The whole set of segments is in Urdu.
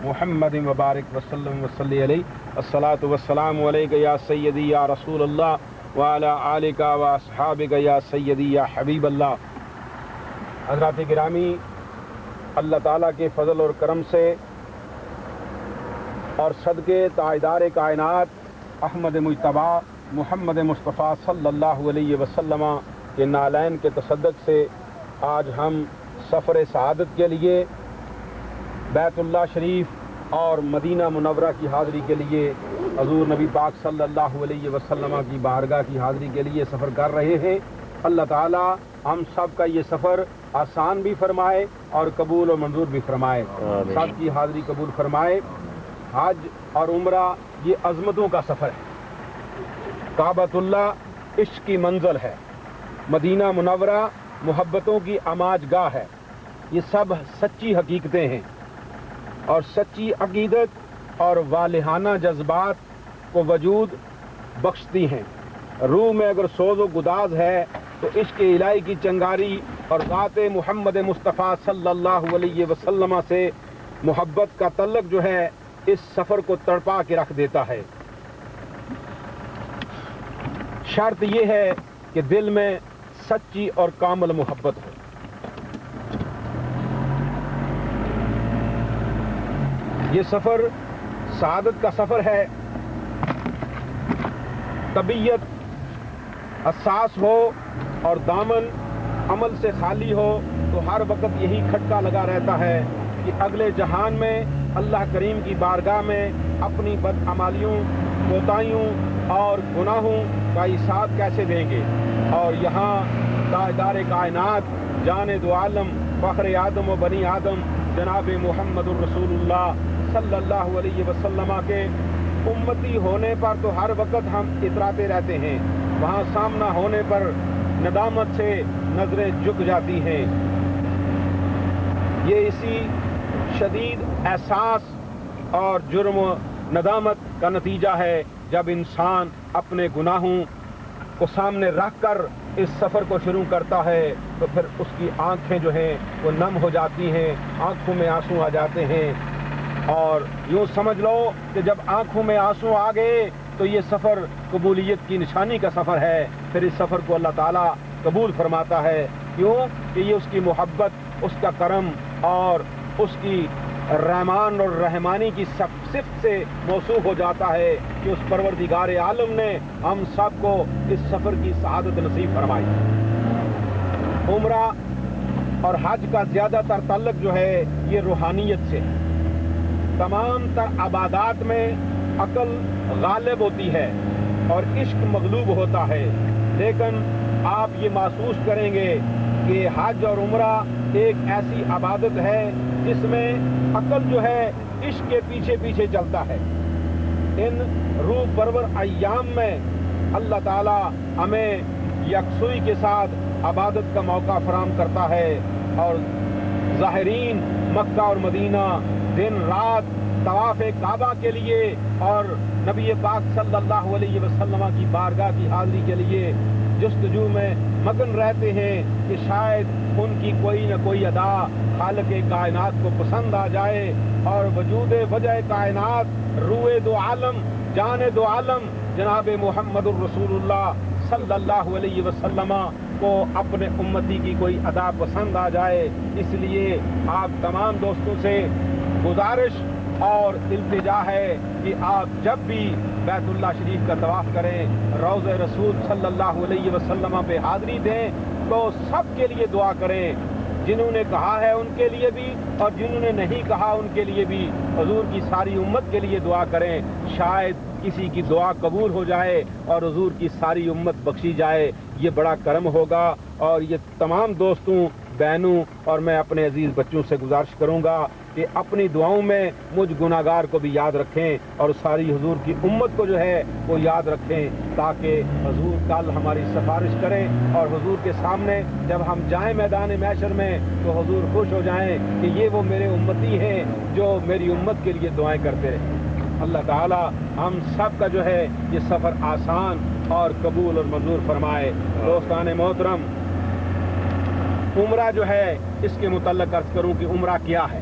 محمد مبارک وسلم وصلی علیہ الصلاۃ والسلام علیک یا سیدی یا رسول اللہ وعلی آلک و اصحابک یا سیدی یا حبیب اللہ۔ حضرات گرامی، اللہ تعالیٰ کے فضل اور کرم سے اور صدقے تاجدار کائنات احمد مجتبیٰ محمد مصطفیٰ صلی اللہ علیہ وسلم کے نالین کے تصدق سے آج ہم سفر سعادت کے لیے بیت اللہ شریف اور مدینہ منورہ کی حاضری کے لیے حضور نبی پاک صلی اللہ علیہ وسلم کی بارگاہ کی حاضری کے لیے سفر کر رہے ہیں۔ اللہ تعالی ہم سب کا یہ سفر آسان بھی فرمائے اور قبول و منظور بھی فرمائے، سب کی حاضری قبول فرمائے۔ حج اور عمرہ یہ عظمتوں کا سفر ہے۔ کعبۃ اللہ عشق کی منزل ہے، مدینہ منورہ محبتوں کی آماج گاہ ہے۔ یہ سب سچی حقیقتیں ہیں اور سچی عقیدت اور والہانہ جذبات کو وجود بخشتی ہیں۔ روح میں اگر سوز و گداز ہے تو عشق الہی کی چنگاری اور ذات محمد مصطفیٰ صلی اللہ علیہ وسلم سے محبت کا تعلق جو ہے اس سفر کو تڑپا کے رکھ دیتا ہے۔ شرط یہ ہے کہ دل میں سچی اور کامل محبت ہو۔ یہ سفر سعادت کا سفر ہے۔ طبیعت حساس ہو اور دامن عمل سے خالی ہو تو ہر وقت یہی کھٹکا لگا رہتا ہے کہ اگلے جہان میں اللہ کریم کی بارگاہ میں اپنی بدعمالیوں، کوتاہیوں اور گناہوں کا حساب کیسے دیں گے، اور یہاں تاجدار کائنات جان دو عالم فخر آدم و بنی آدم جناب محمد الرسول اللہ صلی اللہ علیہ وسلم کے امتی ہونے پر تو ہر وقت ہم اتراتے رہتے ہیں، وہاں سامنا ہونے پر ندامت سے نظریں جھک جاتی ہیں۔ یہ اسی شدید احساس اور جرم و ندامت کا نتیجہ ہے جب انسان اپنے گناہوں کو سامنے رکھ کر اس سفر کو شروع کرتا ہے تو پھر اس کی آنکھیں جو ہیں وہ نم ہو جاتی ہیں، آنکھوں میں آنسو آ جاتے ہیں، اور یوں سمجھ لو کہ جب آنکھوں میں آنسو آ گئے تو یہ سفر قبولیت کی نشانی کا سفر ہے۔ پھر اس سفر کو اللہ تعالیٰ قبول فرماتا ہے، کیوں کہ یہ اس کی محبت، اس کا کرم اور اس کی رحمان اور رحمانی کی صفت سے موصوف ہو جاتا ہے کہ اس پروردگار عالم نے ہم سب کو اس سفر کی سعادت نصیب فرمائی۔ عمرہ اور حج کا زیادہ تر تعلق جو ہے یہ روحانیت سے ہے۔ تمام تر عبادات میں عقل غالب ہوتی ہے اور عشق مغلوب ہوتا ہے، لیکن آپ یہ محسوس کریں گے کہ حج اور عمرہ ایک ایسی عبادت ہے جس میں عقل جو ہے عشق کے پیچھے پیچھے چلتا ہے۔ ان روح پرور ایام میں اللہ تعالی ہمیں یکسوئی کے ساتھ عبادت کا موقع فراہم کرتا ہے، اور ظاہرین مکہ اور مدینہ دن رات طواف کعبہ کے لیے اور نبی پاک صلی اللہ علیہ وسلم کی بارگاہ کی حاضری کے لیے جستجو میں مگن رہتے ہیں کہ شاید ان کی کوئی نہ کوئی ادا خالق کائنات کو پسند آ جائے اور وجود وجہ کائنات روح دو عالم جان دو عالم جناب محمد الرسول اللہ صلی اللہ علیہ وسلم کو اپنے امتی کی کوئی ادا پسند آ جائے۔ اس لیے آپ تمام دوستوں سے گزارش اور التجا ہے کہ آپ جب بھی بیت اللہ شریف کا طواف کریں، روض رسول صلی اللہ علیہ وسلم پہ حاضری دیں تو سب کے لیے دعا کریں، جنہوں نے کہا ہے ان کے لیے بھی اور جنہوں نے نہیں کہا ان کے لیے بھی، حضور کی ساری امت کے لیے دعا کریں، شاید کسی کی دعا قبول ہو جائے اور حضور کی ساری امت بخشی جائے۔ یہ بڑا کرم ہوگا، اور یہ تمام دوستوں، بہنوں اور میں اپنے عزیز بچوں سے گزارش کروں گا کہ اپنی دعاؤں میں مجھ گناہگار کو بھی یاد رکھیں اور ساری حضور کی امت کو جو ہے وہ یاد رکھیں، تاکہ حضور کل ہماری سفارش کریں اور حضور کے سامنے جب ہم جائیں میدان محشر میں تو حضور خوش ہو جائیں کہ یہ وہ میرے امتی ہیں جو میری امت کے لیے دعائیں کرتے رہے۔ اللہ تعالی ہم سب کا جو ہے یہ سفر آسان اور قبول اور منظور فرمائے۔ دوستان محترم، عمرہ جو ہے اس کے متعلق عرض کروں کہ عمرہ کیا ہے۔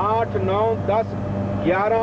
8, 9, 10, 11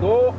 2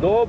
2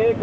1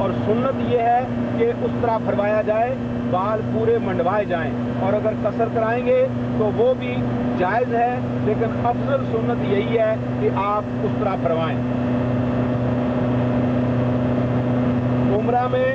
اور سنت یہ ہے کہ اس طرح فرمایا جائے بال پورے منڈوائے جائیں، اور اگر قصر کرائیں گے تو وہ بھی جائز ہے، لیکن افضل سنت یہی ہے کہ آپ اس طرح فرمائیں۔ عمرہ میں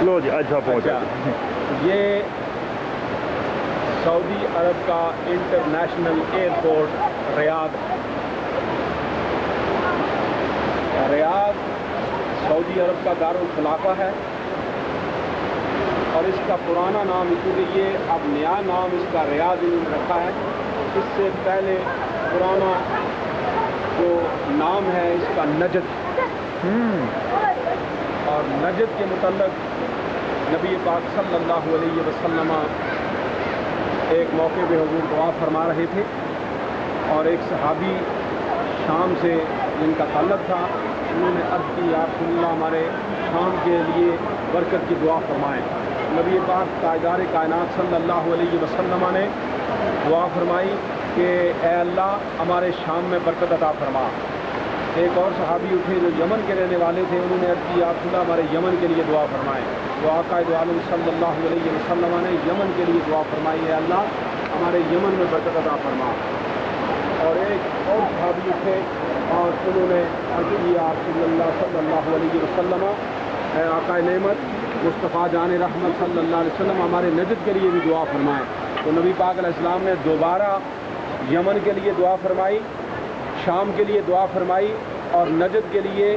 لو جی اچھا پہنچا۔ یہ سعودی عرب کا انٹرنیشنل ایئرپورٹ ریاض سعودی عرب کا دارالخلافہ ہے، اور اس کا پرانا نام کیونکہ یہ اب نیا نام اس کا ریاض انہوں نے رکھا ہے، اس سے پہلے پرانا جو نام ہے اس کا نجد، اور نجد کے متعلق نبی پاک صلی اللہ علیہ وسلم ایک موقع پہ حضور دعا فرما رہے تھے، اور ایک صحابی شام سے جن کا تعلق تھا انہوں نے عرض کی یا رسول اللہ ہمارے شام کے لیے برکت کی دعا فرمائیں۔ نبی پاک تاجدار کائنات صلی اللہ علیہ وسلم نے دعا فرمائی کہ اے اللہ ہمارے شام میں برکت عطا فرما۔ ایک اور صحابی اٹھے جو یمن کے رہنے والے تھے، انہوں نے عرض کی یا رسول اللہ ہمارے یمن کے لیے دعا فرمائیں۔ تو آقا دو عالم صلی اللہ علیہ وسلم نے یمن کے لیے دعا فرمائی، اے اللہ ہمارے یمن میں برکت عطا فرما۔ اور ایک اور صحابی اٹھے اور انہوں نے عرض کی یا رسول اللہ صلی اللہ علیہ وسلم، اے آقا نعمت مصطفیٰ جان رحمت صلی اللہ علیہ وسلم ہمارے نجد کے لیے بھی دعا فرمائیں۔ تو نبی پاک علیہ السلام نے دوبارہ یمن کے لیے دعا فرمائی، شام کے لیے دعا فرمائی، اور نجد کے لیے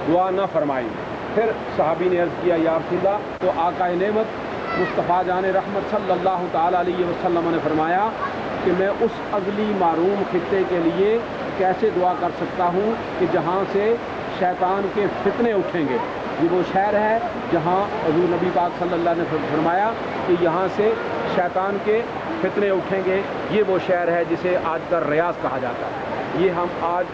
دعا نہ فرمائی۔ پھر صحابی نے عرض کیا یا رسول اللہ، تو آقا نعمت مصطفیٰ جان رحمت صلی اللہ تعالیٰ علیہ وسلم نے فرمایا کہ میں اس اگلی معروم خطے کے لیے کیسے دعا کر سکتا ہوں کہ جہاں سے شیطان کے فتنے اٹھیں گے۔ یہ وہ شہر ہے جہاں حضور نبی پاک صلی اللہ نے فرمایا کہ یہاں سے شیطان کے فتنے اٹھیں گے، یہ وہ شہر ہے جسے آج کل ریاض کہا جاتا ہے۔ یہ ہم آج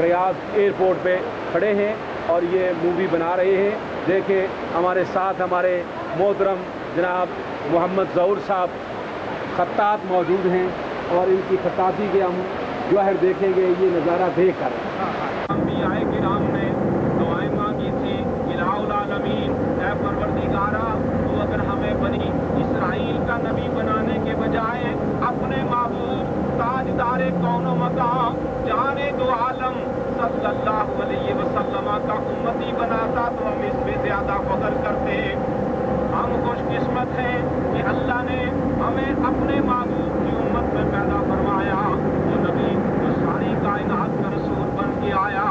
ریاض ایئرپورٹ پہ کھڑے ہیں اور یہ مووی بنا رہے ہیں۔ دیکھیں ہمارے ساتھ ہمارے محترم جناب محمد ظہور صاحب خطاط موجود ہیں، اور ان کی خطاطی کے ہم جوہر دیکھیں گے یہ نظارہ دیکھ کر۔ انبیاء کرام نے دعائیں مانگی تھی، الہ العالمین اے پروردگارا تو اگر ہمیں بنی اسرائیل کا نبی بنانے کے بجائے اپنے محبوب تاجدار کون و مقام جانے دو عالم صلی اللہ علیہ وسلم کا امتی بناتا تو ہم اس میں زیادہ فخر کرتے۔ ہم خوش قسمت ہیں کہ اللہ نے ہمیں اپنے محبوب کی امت میں پیدا فرمایا، وہ نبی جو ساری کائنات کا رسول بن کے آیا،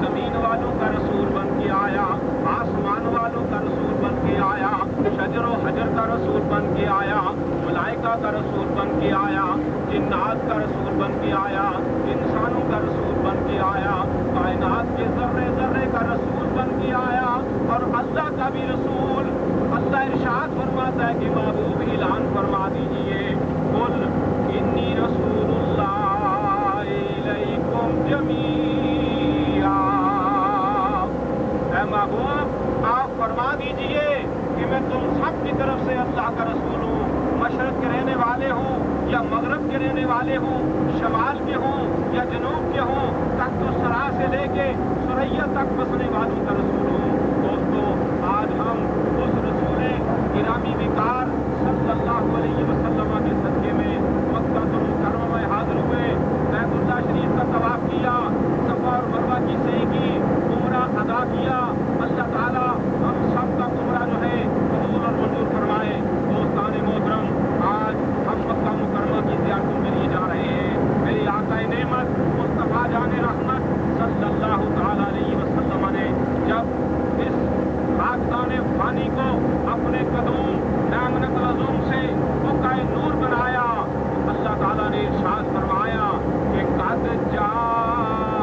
زمین والوں کا رسول بن کے آیا، آسمان والوں کا رسول بن کے آیا، شجر و حجر کا رسول بن کے آیا، ملائکہ کا رسول بن کے آیا، جنات کا رسول بن کے آیا، انسانوں کا رسول بن کے آیا، کائنات کے ذرے ذرے کا رسول بن کے آیا، اور اللہ کا بھی رسول۔ اللہ ارشاد فرماتا ہے کہ محبوب اعلان فرما دیجئے، قل انی رسول اللہ الیکم جمیعا۔ اے محبوب آپ فرما دیجئے کہ میں تم سب کی طرف سے اللہ کا رسول ہوں، مشرق کے رہنے والے ہوں یا مغرب کے رہنے والے ہوں، شمال کے ہوں یا جنوب کے ہوں، تخت و سرا سے لے کے سریا تک بسنے والوں کا رسول ہوں۔ دوستو آج ہم اس رسول گرامی وقار صلی اللہ علیہ وسلم کے صدقے میں مکہ المکرمہ میں حاضر ہوئے، بیت اللہ شریف کا طواف کیا، صفا اور مروہ کی سعی کی، عمرہ ادا کیا۔ اللہ تعالیٰ ہم سب کا عمرہ جو ہے قبول اور منظور فرمائے۔ دوستان محترم، آج ہم مکہ مکرمہ کی زیارتوں کے لیے جا رہے ہیں۔ میری آقا نعمت مصطفیٰ جان رحمت صلی اللہ تعالیٰ علیہ وسلم نے جب اس خاکدان فانی کو اپنے قدموں نعمت العظوم سے بقع نور بنایا، اللہ تعالیٰ نے ارشاد فرمایا کہ قد جاءکم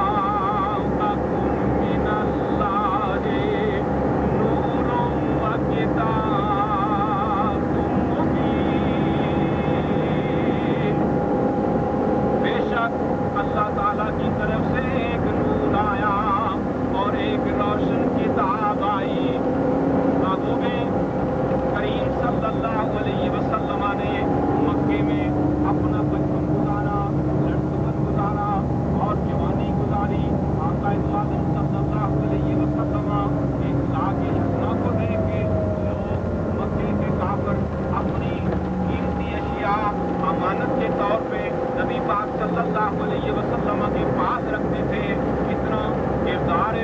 من اللہ نور و کتاب مبین۔ بے شک اللہ تعالیٰ کی طرف سے ایک نور آیا اور ایک روشن کتاب آئی۔ محبوب کریم صلی اللہ علیہ وسلم نے مکے میں اپنا بچپن گزارا، لڑکپن گزارا اور جوانی گزاری۔ آقا عالم صلی اللہ علیہ وسلم ایک لاکھ حسنہ کو دیکھ کے لوگ مکے کے کافر اپنی قیمتی اشیاء امانت کے طور پہ نبی پاک صلی اللہ علیہ وسلم کے پاس رکھتے تھے۔ اتنا کردار،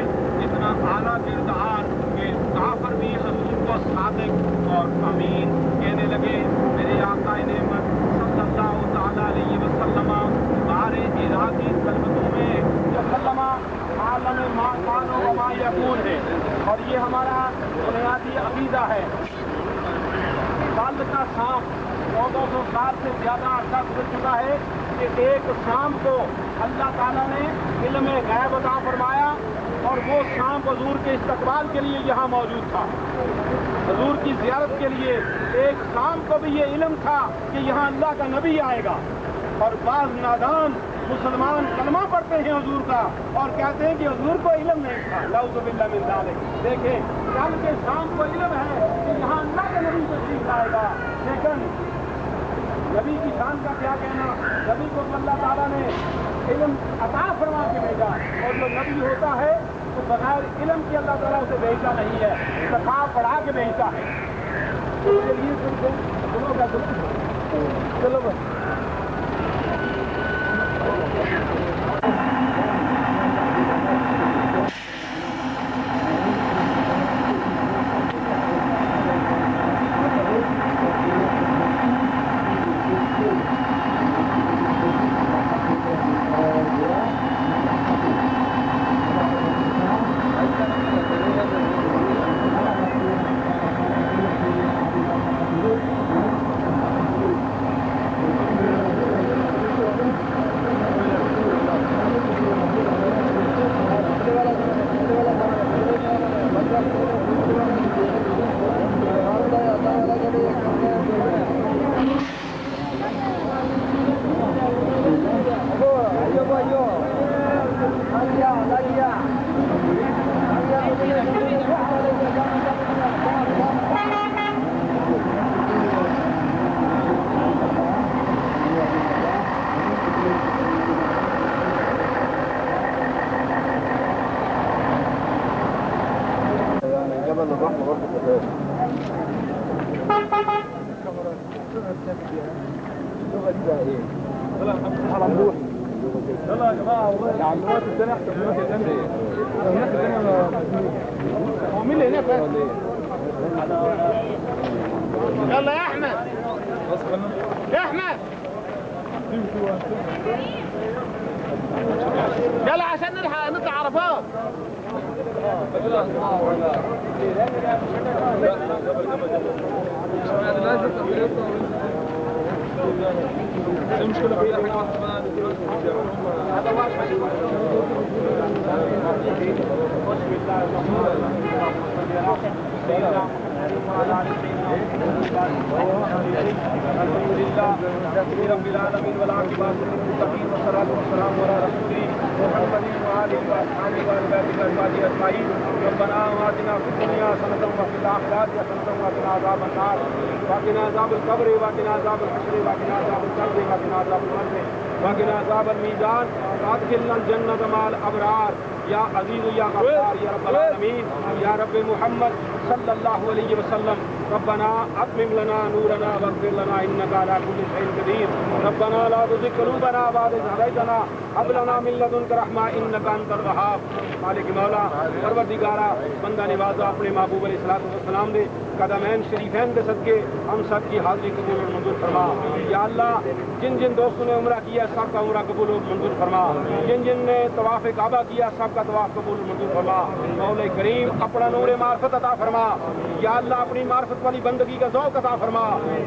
اتنا اعلیٰ کردار کہ کافر بھی حضور کو صادق اور امین کہنے لگے۔ میرے آقا نعمت صلی اللہ تعالیٰ علیہ وسلم بار ارادی خلوتوں میں وسلم عالم ما کان و ما یکون ہے، اور یہ ہمارا بنیادی عقیدہ ہے۔ سال کا سانپ 1400 سال سے زیادہ عرصہ گزر چکا ہے کہ ایک سانپ کو اللہ تعالیٰ نے علم غیب عطا فرمایا، اور وہ سانپ حضور کے استقبال کے لیے یہاں موجود تھا۔ حضور کی زیارت کے لیے ایک سانپ کو بھی یہ علم تھا کہ یہاں اللہ کا نبی آئے گا، اور بعض نادان مسلمان کلمہ پڑھتے ہیں حضور کا اور کہتے ہیں کہ حضور کو علم نہیں تھا۔ نعوذ باللہ من ذالک۔ دیکھیں کل کے سانپ کو علم ہے کہ یہاں اللہ کا نبی تشریف لائے گا، لیکن نبی کی شان کا کیا کہنا؟ نبی کو اللہ تعالیٰ نے علم عطا فرما کے بھیجا، اور جو نبی ہوتا ہے تو بغیر علم کی اللہ تعالیٰ اسے بھیجتا نہیں ہے، صفا پڑھا کے بھیجتا ہے۔ اس کے لیے چلو بس يلا يا احمد، يا احمد يلا عشان نلحق نطلع عرفات. المشكلة في حاجة الحمد لله رب العالمين والعاقبة للمتقين والصلاة والسلام على رسوله محمد وآله وأصحابه وآل بيته وأزواجه أجمعين. ربنا آتنا في الدنيا حسنة وفي الآخرة حسنة وقنا عذاب النار وقنا عذاب القبر وقنا عذاب الحشر وقنا عذاب القبر وقنا عذاب النار وقنا عذاب الميزان وادخلنا الجنة مع الأبرار یا عزیز یا غفار یا رب العالمین یا رب محمد صلی اللہ علیہ وسلم. ربنا اتمم لنا نورنا واغفر لنا انك على كل شيء قدير ربنا لا تزغ قلوبنا بعد إذ هديتنا هب لنا من لدنك رحمة انك انت الوهاب مالک مولا پروردگارا بندہ نوازا اپنے محبوب علیہ الصلوۃ والسلام دے قدمین شریفین کے صدقے ہم سب کی حاضری قبول اور منظور فرما یا اللہ جن جن دوستوں نے عمرہ کیا سب کا عمرہ قبول اور منظور فرما جن جن نے طواف کعبہ کیا سب کا طواف قبول اور منظور فرما مولا کریم اپنا نور معرفت عطا فرما یا اللہ اپنی معرفت والی بندگی کا ذوق عطا فرما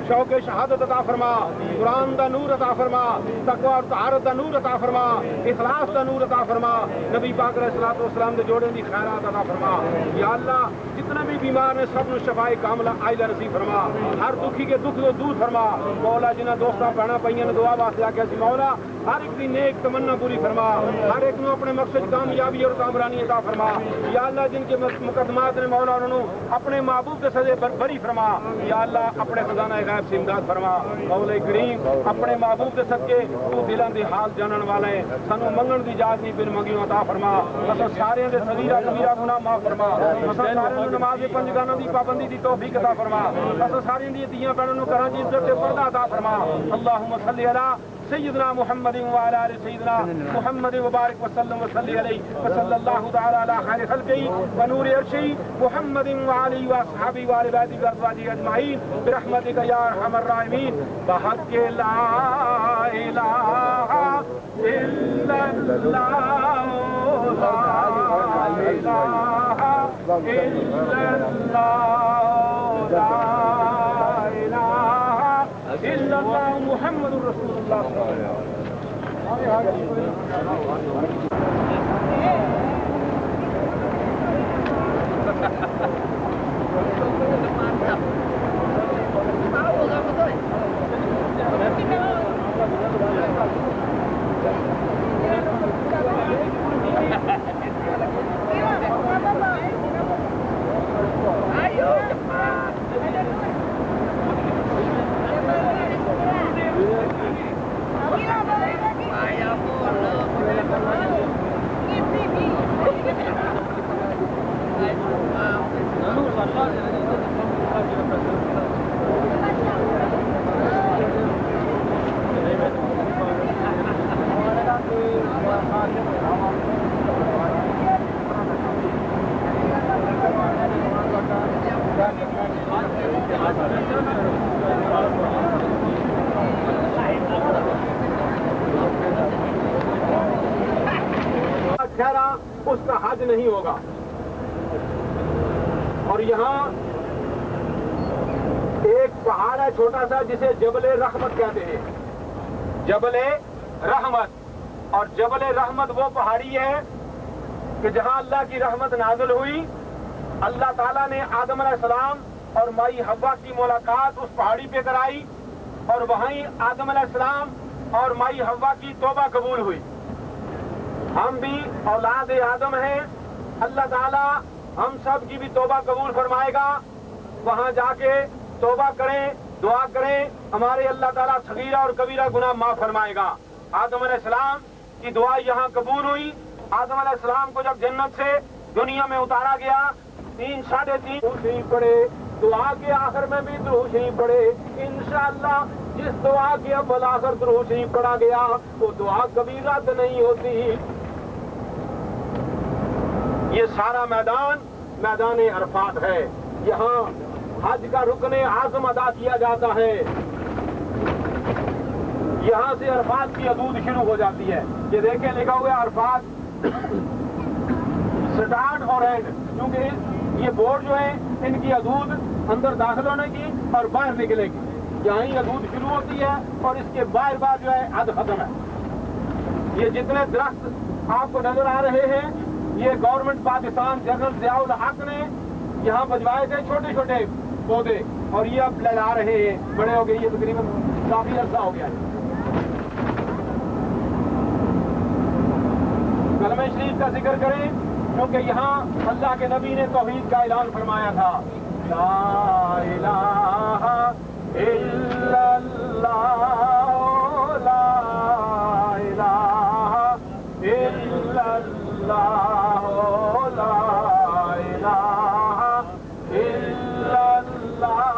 شوق شہادت عطا فرما قرآن دا نور عطا فرما تقوی اور طہارت دا نور عطا فرما اخلاص دا نور عطا فرما نبی پاک علیہ الصلوۃ والسلام دے جوڑے دی خیرات عطا فرما یا اللہ جتنے بھی بیمار نے سب نو شفائے کاملہ عاجلہ نصیب فرما ہر دکھی کے دکھ کو دور فرما مولا جنہ دوستاں بہنا پئیاں نے دعا واسطے آکھیا سی مولا ہر ایک دی نیک تمنا پوری فرما ہر ایک نو اپنے مقصد کامیابی اور کامرانی عطا فرما یا اللہ جن کے مقدمات نے مولا انہوں اپنے محبوب کے سزے بری فرما یا اللہ اپنے خزانہ غیب سے امداد فرما مولا کریم اپنے محبوب کے صدقے تو دلاں دے حال جانن والے سانو منگن دی اجازت نہیں بن منگیوں عطا فرما اساں سارے دے صغیرہ کبیرہ گناہ معاف فرما اساں سارے نو نماز پنج گانا دی پابندی دی توفیق عطا فرما اساں سارے دی دیاں بہنوں نو گھراں دی عزت تے پردہ عطا فرما اللهم صل علی سیدنا محمد وعلى آل سیدنا محمد وبارک وسلم وصلی علیہ وصلی اللہ تعالی علی خیر خلقہ ونور عرشہ محمد وعلی واصحابہ وعلی بیتہ وازواجہ اجمعین برحمتک یا ارحم الراحمین بحق لا الہ الا اللہ لا الہ الا اللہ لا الہ الا اللہ محمد رسول اللہ صلی اللہ علیہ ٹھہرا اس کا حج نہیں ہوگا اور یہاں ایک پہاڑ ہے چھوٹا سا جسے جبل رحمت کہتے ہیں جبل رحمت اور جبل رحمت وہ پہاڑی ہے کہ جہاں اللہ کی رحمت نازل ہوئی اللہ تعالیٰ نے آدم علیہ السلام اور مائی حوا کی ملاقات اس پہاڑی پہ کرائی اور وہیں آدم علیہ السلام اور مائی حوا کی توبہ قبول ہوئی ہم بھی اولاد آدم ہیں اللہ تعالیٰ ہم سب کی بھی توبہ قبول فرمائے گا وہاں جا کے توبہ کریں دعا کریں ہمارے اللہ تعالیٰ صغیرہ اور کبیرہ گناہ معاف فرمائے گا آدم علیہ السلام کی دعا یہاں قبول ہوئی آدم علیہ السلام کو جب جنت سے دنیا میں اتارا گیا 3.5 شریف پڑے دعا کے آخر میں بھی درود شریف پڑے انشاءاللہ جس دعا کے اول آخر درود شریف پڑھا گیا وہ دعا کبھی رد نہیں ہوتی یہ سارا میدان عرفات ہے یہاں حج کا رکن اعظم ادا کیا جاتا ہے یہاں سے عرفات کی حدود شروع ہو جاتی ہے یہ دیکھیں لکھا ہوا ہے عرفات سٹارٹ اور اینڈ کیونکہ یہ بورڈ جو ہے ان کی حدود اندر داخل ہونے کی اور باہر نکلے کی یہاں ہی حدود شروع ہوتی ہے اور اس کے باہر جو ہے حد ختم ہے یہ جتنے درخت آپ کو نظر آ رہے ہیں یہ گورنمنٹ پاکستان جنرل ضیاء الحق نے یہاں بجوائے تھے چھوٹے چھوٹے پودے اور یہ اب لہلا رہے ہیں بڑے ہو گئے یہ تقریباً کافی عرصہ ہو گیا ہے کلمہ شریف کا ذکر کریں کیونکہ یہاں اللہ کے نبی نے توحید کا اعلان فرمایا تھا لا الہ الا اللہ لا الہ الا اللہ لا الہ الا اللہ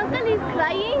Uncle is crying.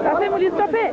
Stopem, Uli, stopem!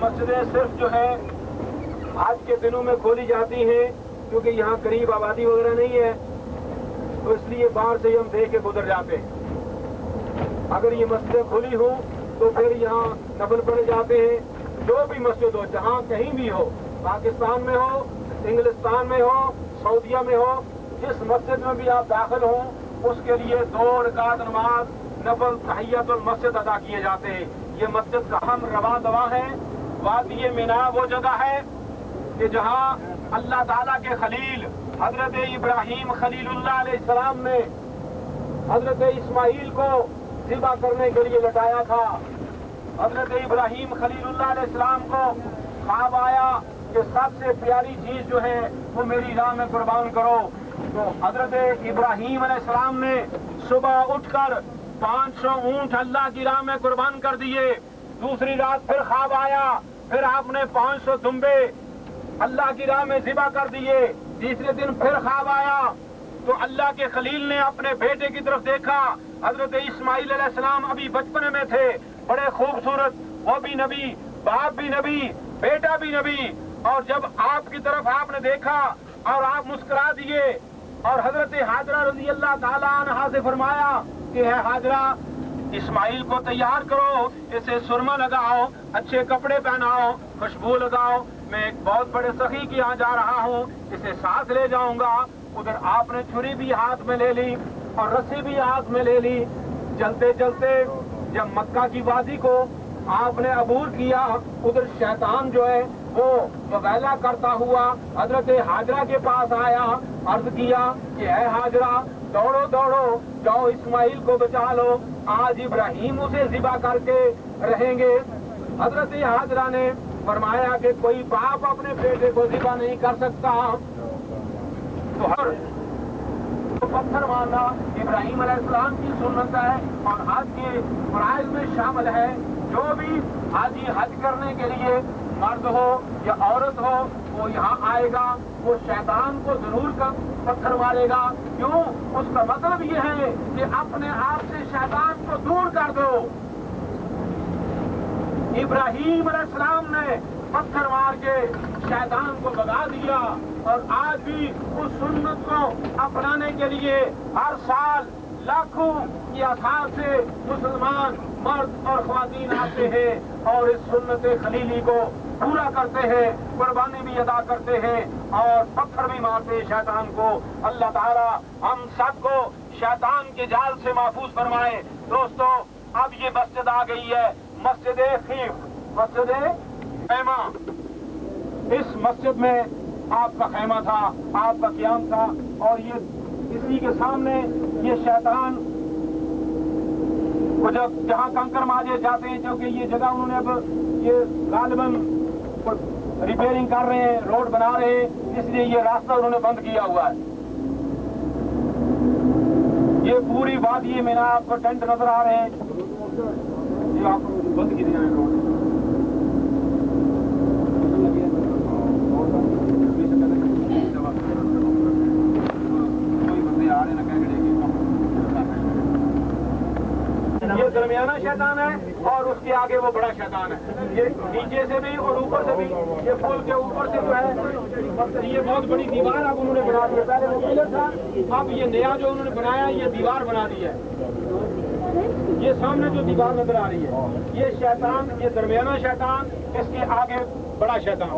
مسجدیں صرف جو ہے آج کے دنوں میں کھولی جاتی ہیں کیونکہ یہاں قریب آبادی وغیرہ نہیں ہے، تو اس لیے باہر سے ہی ہم دیکھ کے گزر جاتے ہیں۔ اگر یہ مسجدیں کھلی ہوں تو پھر یہاں نفل پڑھے جاتے ہیں۔ جو بھی مسجد ہو، جہاں کہیں بھی ہو، پاکستان میں ہو، انگلستان میں ہو، سعودیہ میں ہو، جس مسجد میں بھی آپ داخل ہوں اس کے لیے 2 رکعت نماز نفل تحیت المسجد ادا کیے جاتے ہیں۔ یہ مسجد کا ہم روا دوا ہے۔ وادی مینا وہ جگہ ہے کہ جہاں اللہ تعالیٰ کے خلیل حضرت ابراہیم خلیل اللہ علیہ السلام نے حضرت اسماعیل کو ذبح کرنے کے لیے لٹایا تھا۔ حضرت ابراہیم خلیل اللہ علیہ السلام کو خواب آیا کہ سب سے پیاری چیز جو ہے وہ میری راہ میں قربان کرو، تو حضرت ابراہیم علیہ السلام نے صبح اٹھ کر 500 اونٹ اللہ کی راہ میں قربان کر دیے۔ دوسری رات پھر خواب آیا، پھر آپ نے 500 دمبے اللہ کی راہ میں ذبح کر دیے۔ تیسرے دن پھر خواب آیا تو اللہ کے خلیل نے اپنے بیٹے کی طرف دیکھا۔ حضرت اسماعیل علیہ السلام ابھی بچپنے میں تھے، بڑے خوبصورت، وہ بھی نبی، باپ بھی نبی، بیٹا بھی نبی، اور جب آپ کی طرف آپ نے دیکھا اور آپ مسکرا دیے، اور حضرت حاجرہ رضی اللہ تعالیٰ عنہا سے فرمایا کہ ہے حاجرہ، اسماعیل کو تیار کرو، اسے سرما لگاؤ، اچھے کپڑے پہناؤ، خوشبو لگاؤ، میں ایک بہت بڑے سخی کے یہاں جا رہا ہوں، اسے ساتھ لے جاؤں گا۔ ادھر آپ نے چھری بھی ہاتھ میں لے لی اور رسی بھی ہاتھ میں لے لی۔ چلتے چلتے جب مکہ کی وادی کو آپ نے عبور کیا، ادھر شیطان جو ہے وہ وغیلہ کرتا ہوا حضرت حاجرہ کے پاس آیا، عرض کیا کہ اے حاجرہ، دوڑو دوڑو، جاؤ اسماعیل کو بچا لو، آج ابراہیم اسے ذبح کر کے رہیں گے۔ حضرت حاجرہ نے فرمایا کہ کوئی باپ اپنے بیٹے کو ذبح نہیں کر سکتا، تو ہر پتھر مارنا ابراہیم علیہ السلام کی سنت ہے اور حج کے فرائض میں شامل ہے۔ جو بھی حاجی حج کرنے کے لیے مرد ہو یا عورت ہو وہ یہاں آئے گا، وہ شیطان کو ضرور پتھر مارے گا۔ کیوں؟ اس کا مطلب یہ ہے کہ اپنے آپ سے شیطان کو دور کر دو۔ ابراہیم علیہ السلام نے پتھر مار کے شیطان کو بھگا دیا، اور آج بھی اس سنت کو اپنانے کے لیے ہر سال لاکھوں کی آثار سے مسلمان مرد اور خواتین آتے ہیں اور اس سنت خلیلی کو پورا کرتے ہیں، قربانی بھی ادا کرتے ہیں اور پتھر بھی مارتے ہیں شیطان کو۔ اللہ تعالی ہم سب کو شیطان کے جال سے محفوظ فرمائے۔ دوستو، اب یہ مسجد آ گئی ہے، مسجد خیف، مسجد خیمہ۔ اس مسجد میں آپ کا خیمہ تھا، آپ کا قیام تھا، اور یہ اسی کے سامنے یہ شیطان کو جہاں کنکر ماجے جاتے ہیں، کیونکہ یہ جگہ انہوں نے اب یہ غالباً ریپیئرنگ کر رہے ہیں، روڈ بنا رہے ہیں، اس لیے یہ راستہ انہوں نے بند کیا ہوا ہے۔ یہ پوری وادی مینا آپ کو ٹینٹ نظر آ رہے ہیں، یہ آپ کو بند کی دیا ہے روڈ۔ یہ درمیانہ شیطان ہے اور اس کے آگے وہ بڑا شیطان ہے۔ یہ نیچے سے بھی اور اوپر سے بھی، یہ پل کے اوپر سے جو ہے یہ بہت بڑی دیوار اب انہوں نے بنا دی ہے۔ پہلے وہ پلر تھا، اب یہ نیا جو انہوں نے بنایا یہ دیوار بنا دی ہے۔ یہ سامنے جو دیوار نظر آ رہی ہے یہ شیطان، یہ درمیانہ شیطان، اس کے آگے بڑا شیطان۔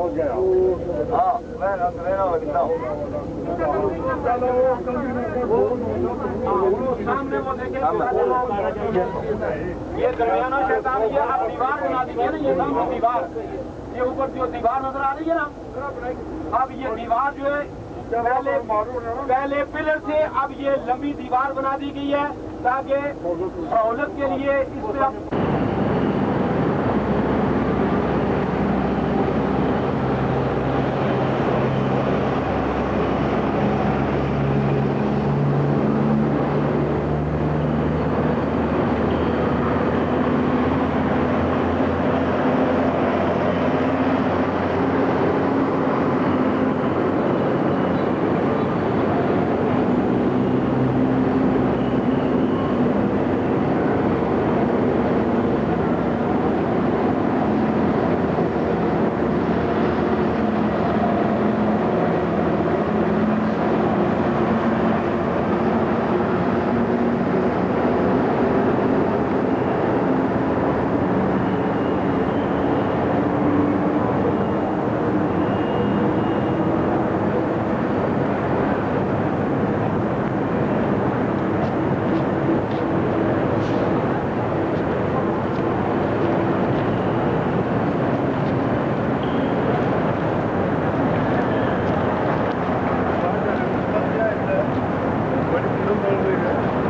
سامنے وہ دیکھیں، یہ درمیانہ شیطان، یہ اب دیوار بنا دی ہے نا، یہ سامنے دیوار، یہ اوپر جو دیوار نظر آ رہی ہے نا، اب یہ دیوار جو ہے پہلے پلر تھے، اب یہ لمبی دیوار بنا دی گئی ہے تاکہ سہولت کے لیے اس میں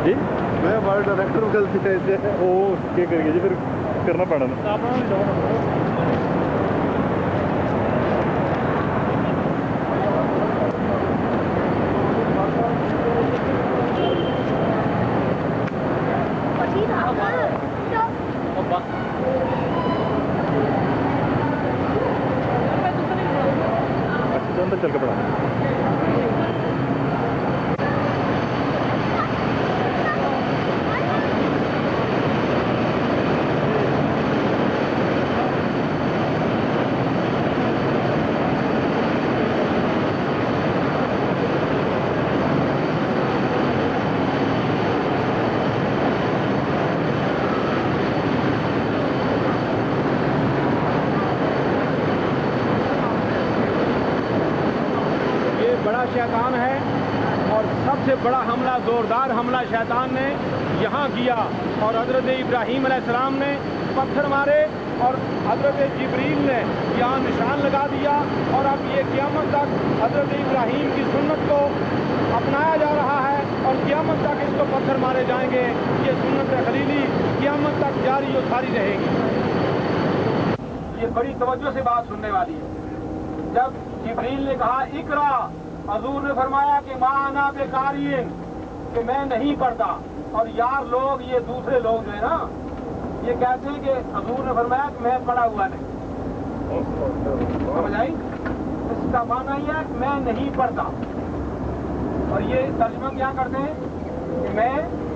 جی میں ہمارے ڈائریکٹر غلطی ہے وہ کیا کریے جی پھر کرنا پڑنا اچھا اندر چل کے پڑا بڑا شیطان ہے اور سب سے بڑا حملہ زوردار حملہ شیطان نے یہاں کیا اور حضرت ابراہیم علیہ السلام نے پتھر مارے اور حضرت جبریل نے یہاں نشان لگا دیا اور اب یہ قیامت تک حضرت ابراہیم کی سنت کو اپنایا جا رہا ہے اور قیامت تک اس کو پتھر مارے جائیں گے. یہ سنت خلیلی قیامت تک جاری و ساری رہے گی. یہ بڑی توجہ سے بات سننے والی ہے. جب جبریل نے کہا اقرا، حضور نے فرمایا کہ ما انا بقارئ، کہ میں نہیں پڑھتا. اور یار لوگ یہ دوسرے لوگ جو ہے نا یہ کہتے ہیں کہ حضور نے فرمایا کہ میں پڑھا ہوا نہیں. سمجھ آئی؟ اس کا معنی یہ ہے کہ میں نہیں پڑھتا اور یہ ترجمہ کیا کرتے ہیں کہ میں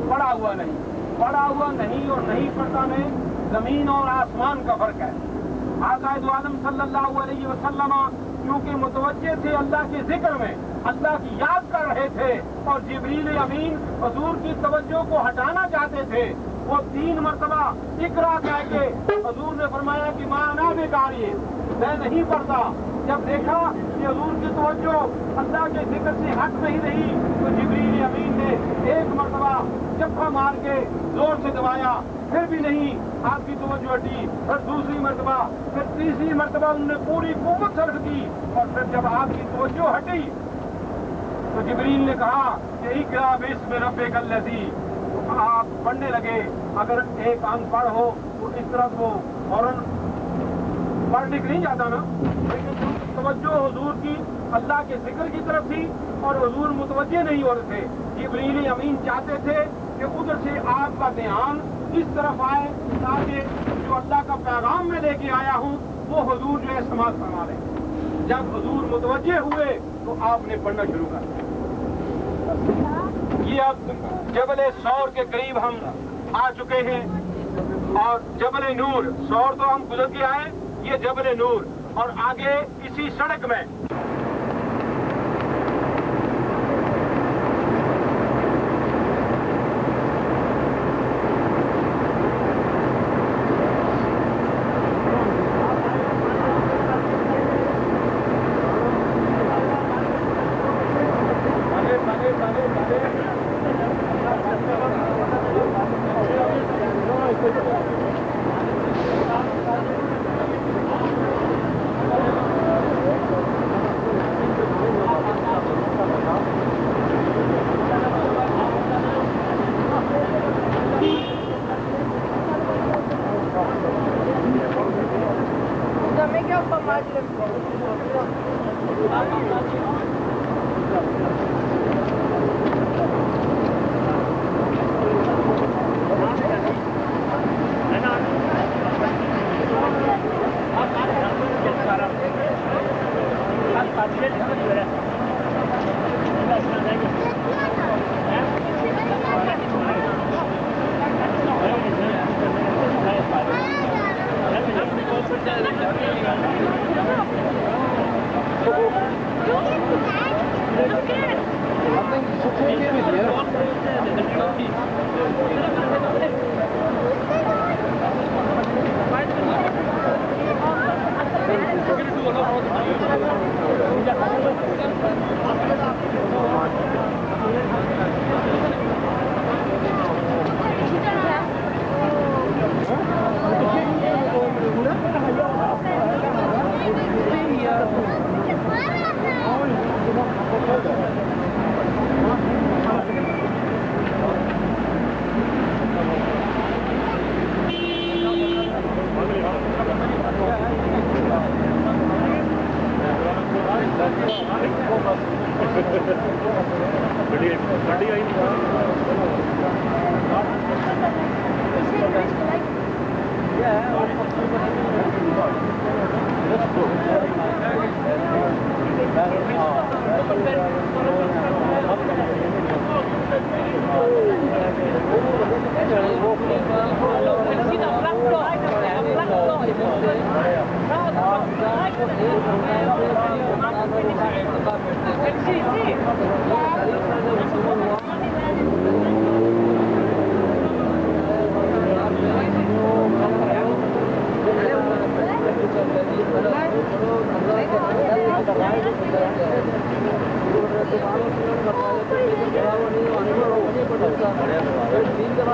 پڑھا ہوا نہیں. پڑھا ہوا نہیں اور نہیں پڑھتا میں زمین اور آسمان کا فرق ہے. آقا دو عالم صلی اللہ علیہ وسلم کیونکہ متوجہ تھے اللہ کے ذکر میں، اللہ کی یاد کر رہے تھے اور جبریل امین حضور کی توجہ کو ہٹانا چاہتے تھے. وہ 3 مرتبہ اقرا کہہ کے حضور نے فرمایا کہ ما انا بقارئ، میں نہیں پڑھتا. جب دیکھا کہ حضور کی توجہ اللہ کے ذکر سے ہٹ نہیں رہی تو جبریل امین نے 1 مرتبہ جھپا مار کے زور سے دبایا، پھر بھی نہیں آپ کی توجہ ہٹی. پھر دوسری مرتبہ، پھر تیسری مرتبہ انہوں نے پوری قوت صرف کی اور پھر جب آپ کی توجہ ہٹی تو جبریل نے کہا کہ اقرا باسم ربک الذی. آپ پڑھنے لگے. اگر ایک ان پڑھ ہو تو اس طرح وہ فوراً پڑھ لکھ نہیں جاتا نا، لیکن توجہ حضور کی اللہ کے ذکر کی طرف تھی اور حضور متوجہ نہیں ہو رہے تھے. جبریل امین چاہتے تھے کہ ادھر سے آپ کا دھیان اس طرف آئے تاکہ جو اللہ کا پیغام میں لے کے آیا ہوں وہ حضور جو ہے سماعت فرما لیں. جب حضور متوجہ ہوئے تو آپ نے پڑھنا شروع کر دیا. یہ اب جبل سور کے قریب ہم آ چکے ہیں اور جبل نور، سور تو ہم گزر کے آئے، یہ جبل نور اور آگے اسی سڑک میں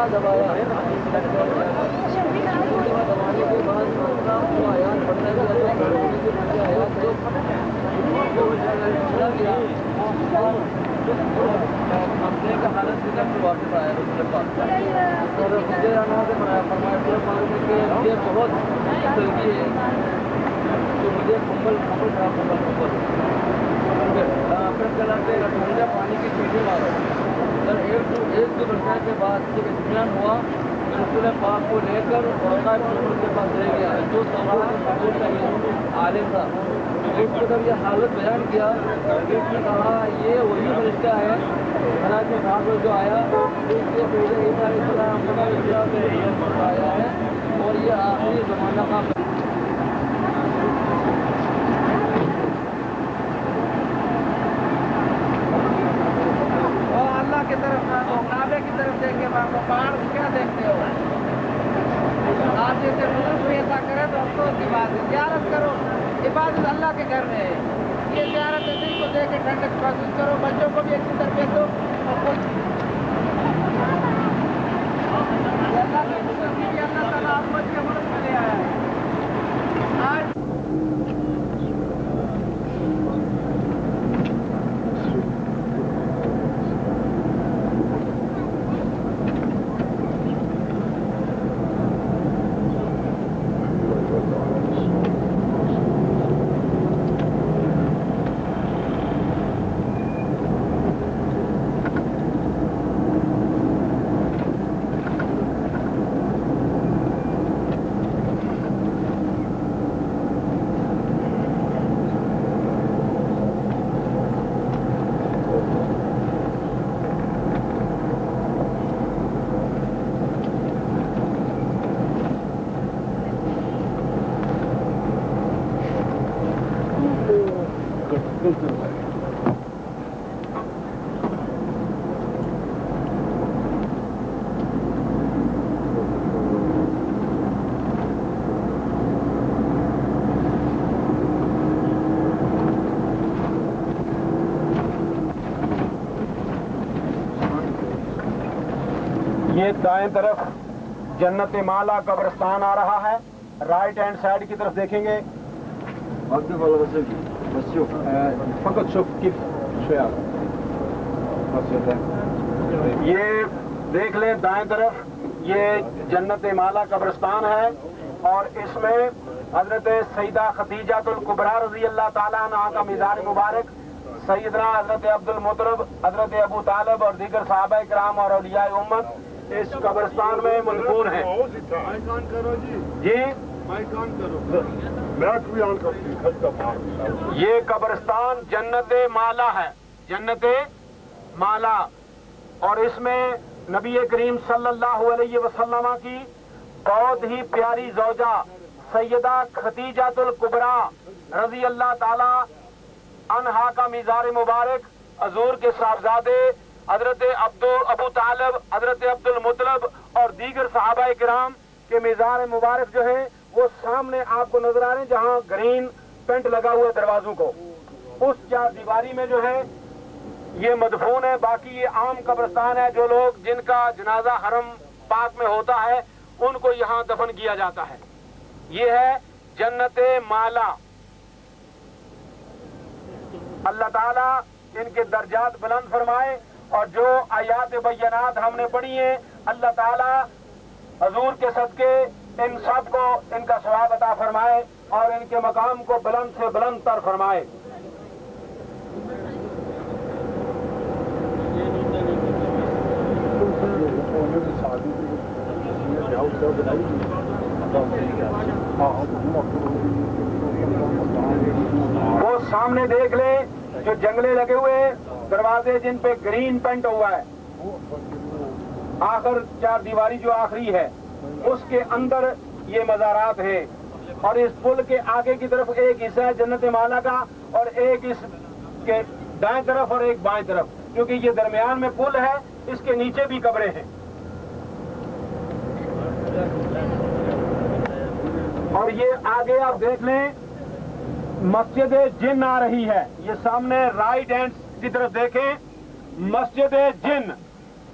کتنا دبایا ہے دبانے کے بعد آیات پڑھنے کے آیات اپنے کا حالت سے واپس آیا اس کے پاس اور مجھے فرمایا کہ یہ بہت جلدی ہے تو مجھے کمبل تھا پھر چلاتے ٹھنڈا پانی کی چیزیں مارا سر ایک دو گھنٹے کے بعد جب اطمینان ہوا رسول پاک کو لے کر عمر کے پاس لے گیا جو عالم تھا اس کو جب یہ حالت بیان کیا اس نے کہا یہ وہی فرشتہ ہے حالانکہ وہاں پر جو آیا اس سے پہلے عیسیٰ علیہ السلام آیا ہے اور یہ آخری زمانہ کا اللہ کی طرف کعبے کی طرف دیکھے پہاڑ کیا دیکھتے ہو آپ جیسے بزرگ بھی ایسا کرے تو افسوس کی بات ہے زیارت کرو عبادت اللہ کے گھر میں ہے یہ زیارت ہے دل کو دے کے ٹھنڈک محسوس کرو بچوں کو بھی اچھی تربیت دو اور اللہ کی بزرگی بھی اللہ تعالیٰ آپ کو اچھے ملک میں لے آیا ہے آج یہ دائیں طرف جنت مالا قبرستان آ رہا ہے رائٹ ہینڈ سائڈ کی طرف دیکھیں گے فقط شوف یہ دیکھ لیں دائیں طرف یہ جنت مالا قبرستان ہے اور اس میں حضرت سیدہ خدیجہ الکبریٰ رضی اللہ تعالیٰ عنہا کا مزار مبارک سیدنا حضرت عبد المطلب حضرت ابو طالب اور دیگر صحابہ کرام اور اولیاء امت اس قبرستان میں مدفون ہیں جی یہ قبرستان جنت مالا ہے جنت مالا اور اس میں نبی کریم صلی اللہ علیہ وسلم کی بہت ہی پیاری زوجہ سیدہ خدیجہ الکبریٰ رضی اللہ تعالی عنہا کا مزار مبارک حضور کے صاحبزادے حضرت ابو طالب حضرت عبد المطلب اور دیگر صحابہ کرام کے مزار مبارک جو ہیں وہ سامنے آپ کو نظر آ رہے ہیں جہاں گرین پینٹ لگا ہوا ہے دروازوں کو اس چار دیواری میں جو ہے یہ مدفون ہے باقی یہ عام قبرستان ہے جو لوگ جن کا جنازہ حرم پاک میں ہوتا ہے ان کو یہاں دفن کیا جاتا ہے یہ ہے جنت مالا اللہ تعالیٰ ان کے درجات بلند فرمائے اور جو آیات بینات ہم نے پڑھی ہیں اللہ تعالیٰ حضور کے صدقے ان سب کو ان کا ثواب عطا فرمائے اور ان کے مقام کو بلند سے بلند تر فرمائے وہ سامنے دیکھ لیں جو جنگلے لگے ہوئے دروازے جن پہ گرین پینٹ ہوا ہے آخر چار دیواری جو آخری ہے اس کے اندر یہ مزارات ہیں اور اس پل کے آگے کی طرف ایک حصہ ہے جنت مالا کا اور ایک اس کے دائیں طرف اور ایک بائیں طرف کیونکہ یہ درمیان میں پل ہے اس کے نیچے بھی قبریں ہیں اور یہ آگے آپ دیکھ لیں مسجد جن آ رہی ہے یہ سامنے رائٹ ہینڈ کی طرف دیکھیں مسجد جن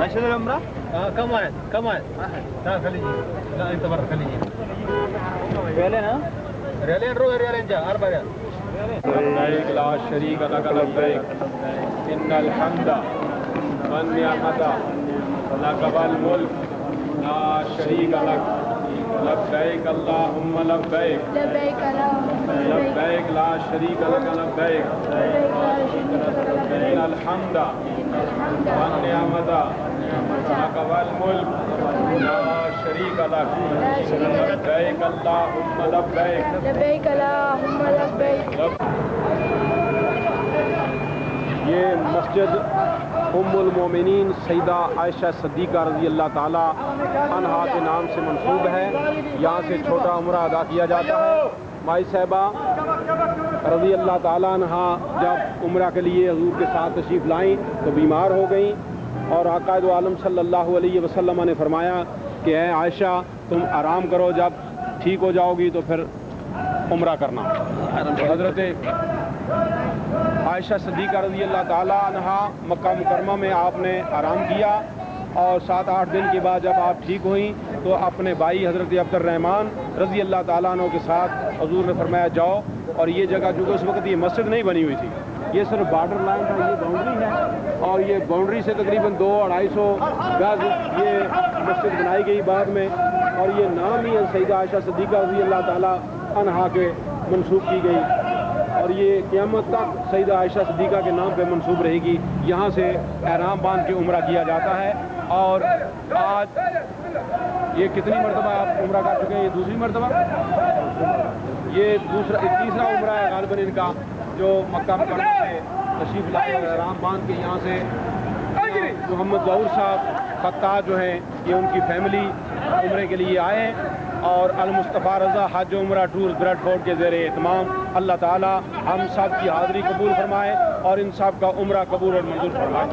نشهد العمرة كم واحد لا خليجي لا انت برا خليجي ريالين ريالين روح ريالين جاء 4 ريال لبيک لا شریک لک لبیک ان الحمد والنعمت لک والملک لا شریک لک لبیک اللهم لبیک لبيك لبیک لا شریک لک لبیک ان الحمد والنعمت لک والملک لا شریک لک لبیک اللهم لبیک لبيك اللهم لبيك. یہ مسجد ام المومنین سیدہ عائشہ صدیقہ رضی اللہ تعالی عنہا کے نام سے منسوب ہے. یہاں سے چھوٹا عمرہ ادا کیا جاتا ہے. مائی صاحبہ رضی اللہ تعالی عنہا جب عمرہ کے لیے حضور کے ساتھ تشریف لائیں تو بیمار ہو گئیں اور آقا دو عالم صلی اللہ علیہ وسلم نے فرمایا کہ اے عائشہ تم آرام کرو, جب ٹھیک ہو جاؤ گی تو پھر عمرہ کرنا. حضرت عائشہ صدیقہ رضی اللہ تعالیٰ عنہا مکہ مکرمہ میں آپ نے آرام کیا، اور 7-8 دن کے بعد جب آپ ٹھیک ہوئیں تو اپنے بھائی حضرت عبد الرحمن رضی اللہ تعالیٰ عنہ کے ساتھ حضور نے فرمایا جاؤ، اور یہ جگہ چونکہ اس وقت یہ مسجد نہیں بنی ہوئی تھی، یہ صرف بارڈر لائن تھا، یہ باؤنڈری ہے، اور یہ باؤنڈری سے تقریباً 200-250 گز یہ مسجد بنائی گئی بعد میں، اور یہ نام ہی سیدہ عائشہ صدیقہ رضی اللہ تعالیٰ عنہا کے منسوب کی گئی، اور یہ قیامت تک سیدہ عائشہ صدیقہ کے نام پہ منسوب رہے گی۔ یہاں سے احرام باندھ کے عمرہ کیا جاتا ہے، اور آج یہ کتنی مرتبہ آپ عمرہ کر چکے ہیں؟ یہ دوسری مرتبہ، یہ تیسرا عمرہ ہے غالباً ان کا، جو مکہ مکرمہ سے تشریف لائے اور احرام باندھ کے یہاں سے محمد ظہور صاحب خطاط جو ہیں یہ ان کی فیملی عمرے کے لیے آئے ہیں، اور المصطفیٰ رضا حج عمرہ ٹور بریڈ فورٹ کے زیر اہتمام اللہ تعالیٰ ہم سب کی حاضری قبول فرمائے اور ان سب کا عمرہ قبول اور منظور فرمائے۔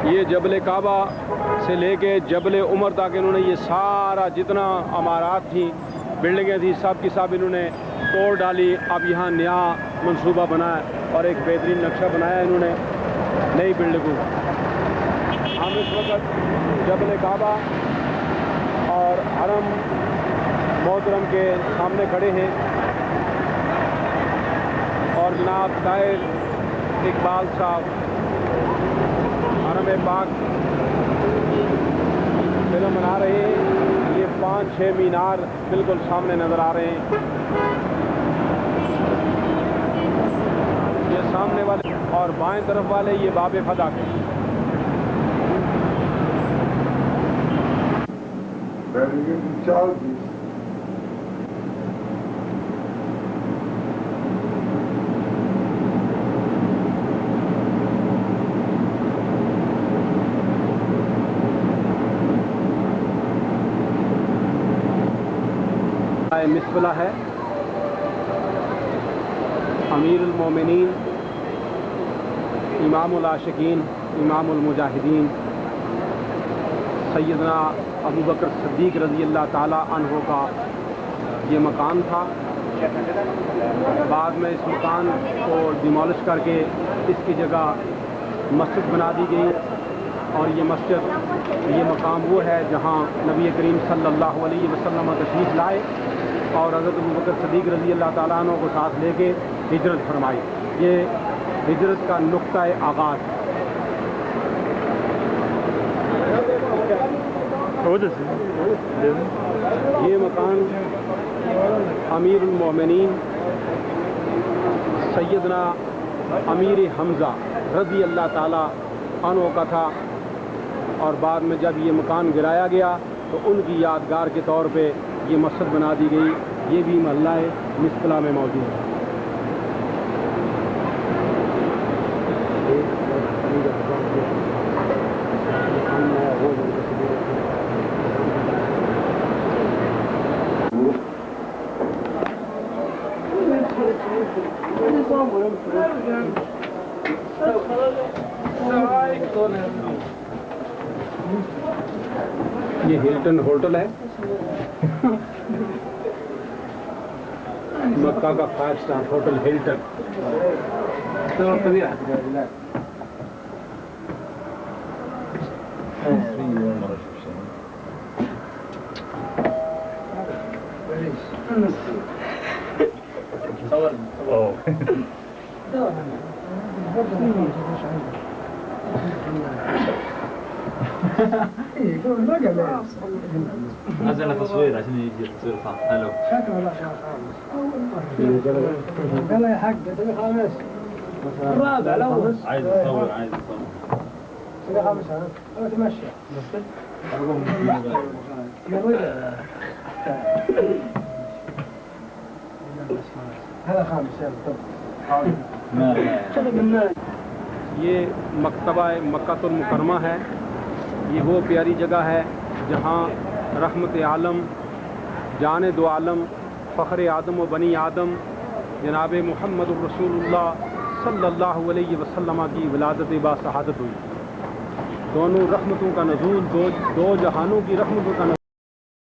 یہ جبل کعبہ سے لے کے جبل عمر تک انہوں نے یہ سارا جتنا عمارات تھیں، بلڈنگیں تھیں، سب کی سب انہوں نے توڑ ڈالی۔ اب یہاں نیا منصوبہ بنایا اور ایک بہترین نقشہ بنایا انہوں نے نئی بلڈنگوں۔ ہم اس وقت جبل کعبہ اور حرم محترم کے سامنے کھڑے ہیں، اور جناب طاہر اقبال صاحب حرم حرم پاک فلم بنا رہے ہیں. یہ 5-6 مینار بالکل سامنے نظر آ رہے ہیں. یہ سامنے والے اور بائیں طرف والے یہ باب فدا کے. مسبلہ ہے. امیر المومنین، امام العاشقین، امام المجاہدین سیدنا ابو بکر صدیق رضی اللہ تعالی عنہ کا یہ مکان تھا. بعد میں اس مکان کو ڈیمالش کر کے اس کی جگہ مسجد بنا دی گئی. اور یہ مسجد، یہ مقام وہ ہے جہاں نبی کریم صلی اللہ علیہ وسلم تشریف لائے اور حضرت ابو بکر صدیق رضی اللہ تعالیٰ عنہ کو ساتھ لے کے ہجرت فرمائی. یہ ہجرت کا نقطہ آغاز. یہ مکان امیر المومنین سیدنا امیر حمزہ رضی اللہ تعالیٰ عنہ کا تھا. اور بعد میں جب یہ مکان گرایا گیا تو ان کی یادگار کے طور پہ یہ مسجد بنا دی گئی. یہ بھی محلہ مسبلہ میں موجود ہے. یہ ہلٹن ہوٹل ہے، مکہ کا 5 اسٹار ہوٹل ہلٹن. نزلنا تصوير عشان يجي التصوير صح. حلو. قال يا حق تبي خامس الرابع الاول عايز اصور تبي خامس انا اتمشى هذا خامس یہ مکتبہ مکہ المکرمہ ہے. یہ وہ پیاری جگہ ہے جہاں رحمت عالم، جان دو عالم، فخر آدم و بنی آدم جناب محمد الرسول اللہ صلی اللہ علیہ وسلم کی ولادت با شہادت ہوئی. دونوں رحمتوں کا نزول، دو جہانوں کی رحمتوں کا نزول.